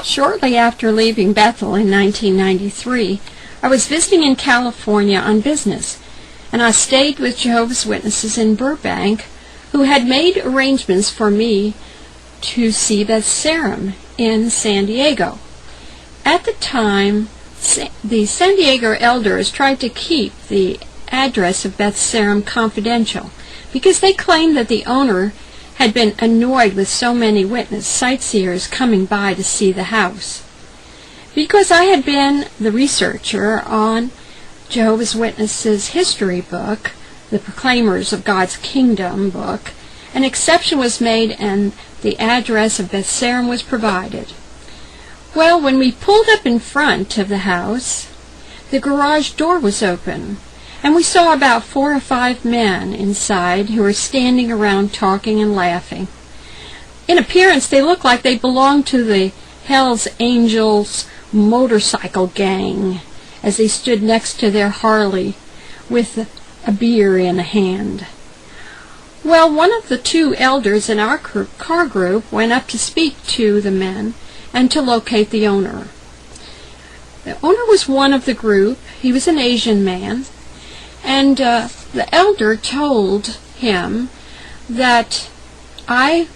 Shortly after leaving Bethel in 1993, I was visiting in California on business, and I stayed with Jehovah's Witnesses in Burbank, who had made arrangements for me to see Beth Sarim in San Diego. At the time, the San Diego elders tried to keep the address of Beth Sarim confidential because they claimed that the owner had been annoyed with so many sightseers coming by to see the house. Because I had been the researcher on Jehovah's Witnesses history book, the Proclaimers of God's Kingdom book, an exception was made and the address of Beth Sarim was provided. Well, when we pulled up in front of the house, the garage door was open, and we saw about 4 or 5 men inside who were standing around talking and laughing. In appearance, they looked like they belonged to the Hells Angels motorcycle gang as they stood next to their Harley with a beer in a hand. Well, one of the 2 elders in our car group went up to speak to the men and to locate the owner. The owner was one of the group. He was an Asian man, and the elder told him that I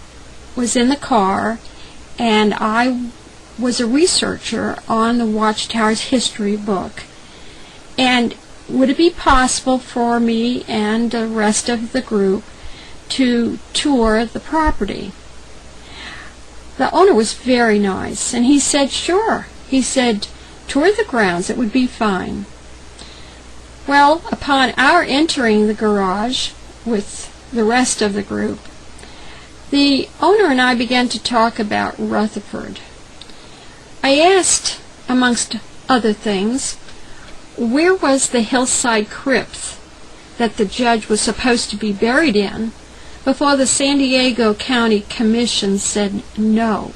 was in the car and I was a researcher on the Watchtower's history book, and would it be possible for me and the rest of the group to tour the property? The owner was very nice, and he said sure. He said tour the grounds, it would be fine. Well, upon our entering the garage with the rest of the group, the owner and I began to talk about Rutherford. I asked, amongst other things, where was the hillside crypt that the judge was supposed to be buried in before the San Diego County Commission said no.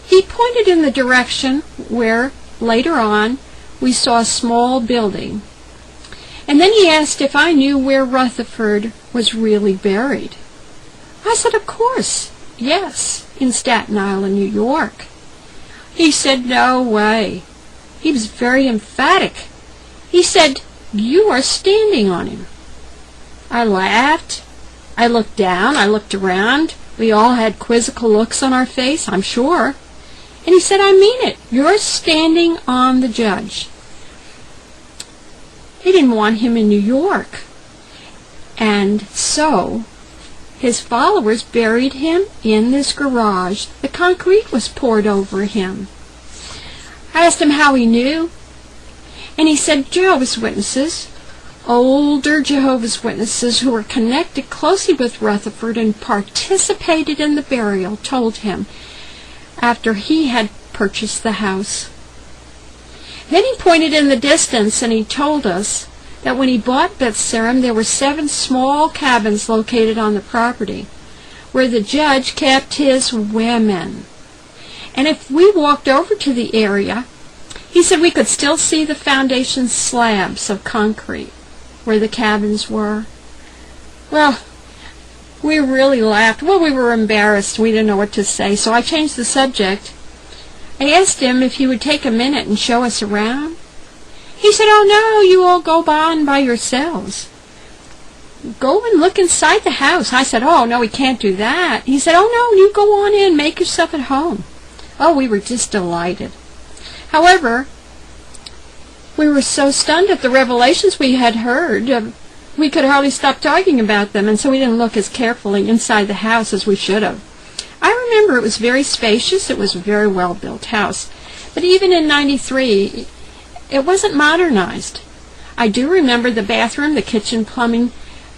He pointed in the direction where, later on, we saw a small building. And then he asked if I knew where Rutherford was really buried. I said, of course, yes, in Staten Island, New York. He said, no way. He was very emphatic. He said, you are standing on him. I laughed. I looked down. I looked around. We all had quizzical looks on our face, I'm sure. And he said, I mean it. You're standing on the judge. They didn't want him in New York. And so his followers buried him in this garage. The concrete was poured over him. I asked him how he knew, and he said Jehovah's Witnesses, older Jehovah's Witnesses who were connected closely with Rutherford and participated in the burial, told him after he had purchased the house. Then he pointed in the distance and he told us that when he bought Beth Sarim, there were 7 small cabins located on the property where the judge kept his women. And if we walked over to the area, he said we could still see the foundation slabs of concrete where the cabins were. Well, we really laughed. Well, we were embarrassed. We didn't know what to say, so I changed the subject. I asked him if he would take a minute and show us around. He said, oh no, you all go on by yourselves. Go and look inside the house. I said, oh no, we can't do that. He said, oh no, you go on in, make yourself at home. Oh, we were just delighted. However, we were so stunned at the revelations we had heard, we could hardly stop talking about them, and so we didn't look as carefully inside the house as we should have. I remember it was very spacious. It was a very well-built house. But even in '93, it wasn't modernized. I do remember the bathroom, the kitchen plumbing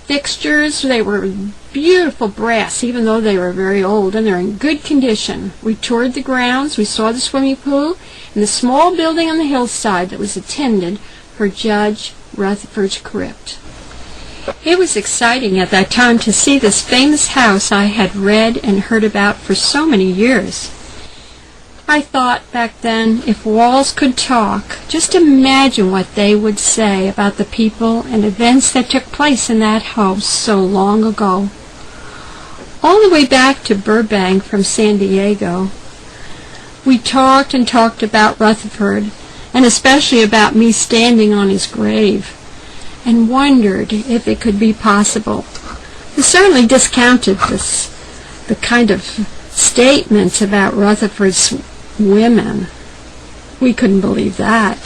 fixtures. They were beautiful brass, even though they were very old, and they're in good condition. We toured the grounds. We saw the swimming pool and the small building on the hillside that was intended for Judge Rutherford's crypt. It was exciting at that time to see this famous house I had read and heard about for so many years. I thought back then, if walls could talk, just imagine what they would say about the people and events that took place in that house so long ago. All the way back to Burbank from San Diego, we talked and talked about Rutherford, and especially about me standing on his grave, and wondered if it could be possible. We certainly discounted the kind of statements about Rutherford's women. We couldn't believe that.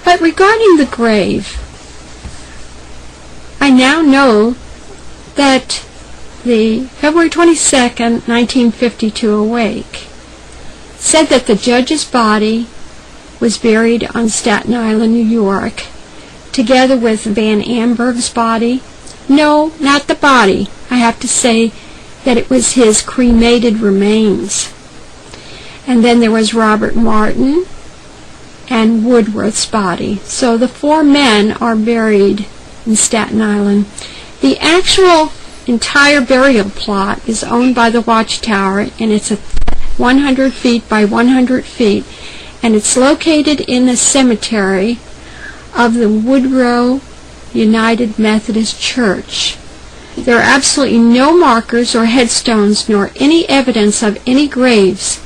But regarding the grave, I now know that the February 22nd, 1952 awake said that the judge's body was buried on Staten Island, New York, together with Van Amberg's body. No, not the body. I have to say that it was his cremated remains. And then there was Robert Martin and Woodworth's body. So the 4 men are buried in Staten Island. The actual entire burial plot is owned by the Watchtower, and it's 100 feet by 100 feet, and it's located in the cemetery of the Woodrow United Methodist Church. There are absolutely no markers or headstones nor any evidence of any graves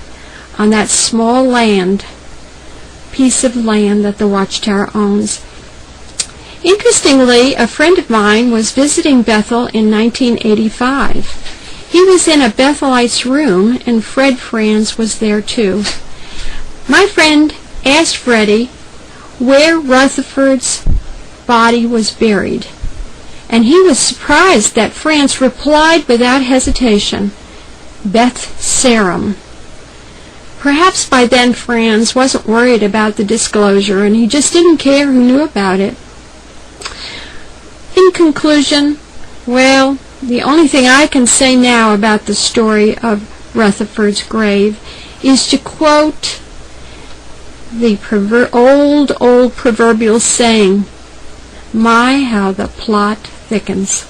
on that small piece of land that the Watchtower owns. Interestingly, a friend of mine was visiting Bethel in 1985. He was in a Bethelite's room, and Fred Franz was there too. My friend asked Freddie where Rutherford's body was buried, and he was surprised that Franz replied without hesitation, Beth Sarim. Perhaps by then Franz wasn't worried about the disclosure, and he just didn't care who knew about it. In conclusion, well, the only thing I can say now about the story of Rutherford's grave is to quote the old proverbial saying, "My, how the plot thickens."